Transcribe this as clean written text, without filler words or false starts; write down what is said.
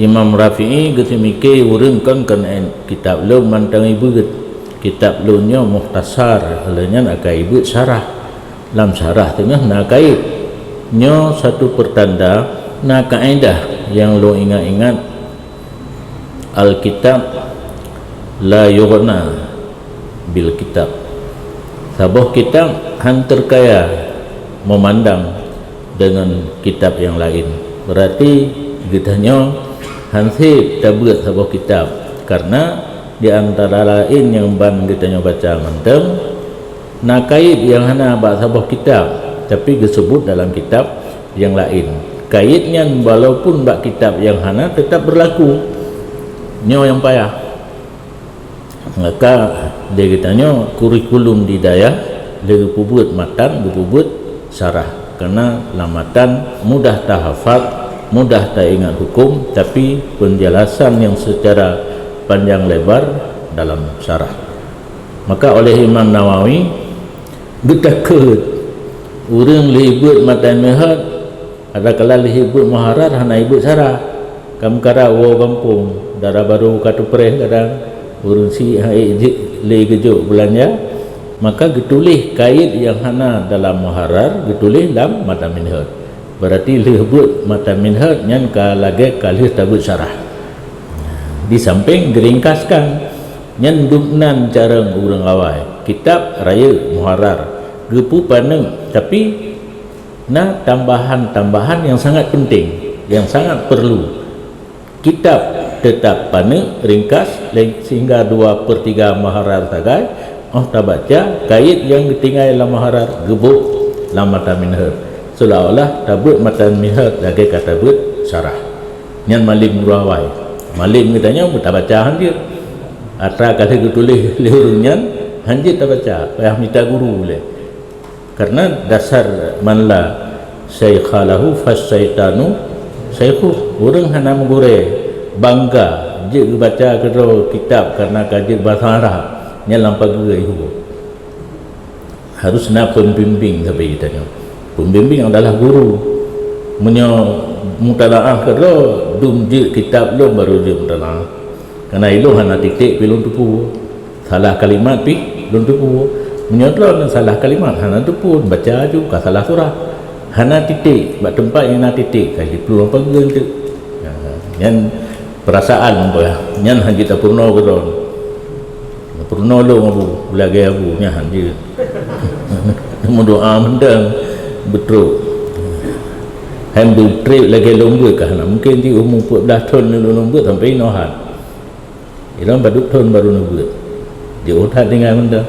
Imam Rafi'i ketimike urang kan kitab lu mantang ibu kitab lu nya muhtasar halanya akai ibu syarah lam syarah tengah nakai nya satu pertanda na kaedah yang lu ingat-ingat al-kitab la yughna bil kitab sabuh kitab hantar kaya memandang dengan kitab yang lain berarti getahnya hansip tabut sabuh kitab karena di antara lain yang ban getahnya baca mantem na kait yang hana ba sabuh kitab tapi disebut dalam kitab yang lain kaitnya walaupun bak kitab yang hana tetap berlaku nyo yang payah maka dia katanya kurikulum di daya dia pubut matan pubut syarah karena lamatan mudah tahafaz mudah tak ingat hukum tapi penjelasan yang secara panjang lebar dalam syarah maka oleh Imam Nawawi getakut urang lihibut matan mehat ada kala lihibut muharar hana ibut syarah kam kara wo kampung darah baru katu preh kadang urang si hai le gejuk bulannya maka getulih kait yang hana dalam muharar getulih dalam mata minhaj berarti lihbut mata minhaj nyan ka lage kalih tabut syarah di samping geringkaskan nyan duknan cara urang awai kitab raya muharar gepu paneng tapi na tambahan-tambahan yang sangat penting yang sangat perlu kitab tetap paneng ringkas sehingga 2/3 muharar sagai tak baca kait yang ketinggai dalam muharar gebuk dalam mata minhaj seolah-olah tabut mata minhaj lagi kata but syarah nyan malim murawai malim katanya tak baca hanjir atra kali tulis lihurunyan hanjir tak baca payah minta guru boleh karena dasar manla syaikhalahu fasyaitanu syaikhul orang hana menggure bangga je baca kedua kitab karena kaji bahasa Arab nya lampau gerai harus nak pembimbing sampai kitanya pembimbing adalah guru mutalaah kedua dum je kitab lo baru je mutalaah karena itu hana titik pilun tupu salah kalimat pi belum tupu menyodlah salah kalimat hana tupu baca juga salah surah hana titik bak tempat yang na titik kaji perlu lampau gerai tu yang perasaan apa nyan haji tak purno kedon purno lo abu lagi abu nya haji mau doa mendang betul hambu trip lagi lomba kah mungkin di umur 14 tahun lomba sampai nohat ilang baduk tahun baru lomba di otak tinggal mendang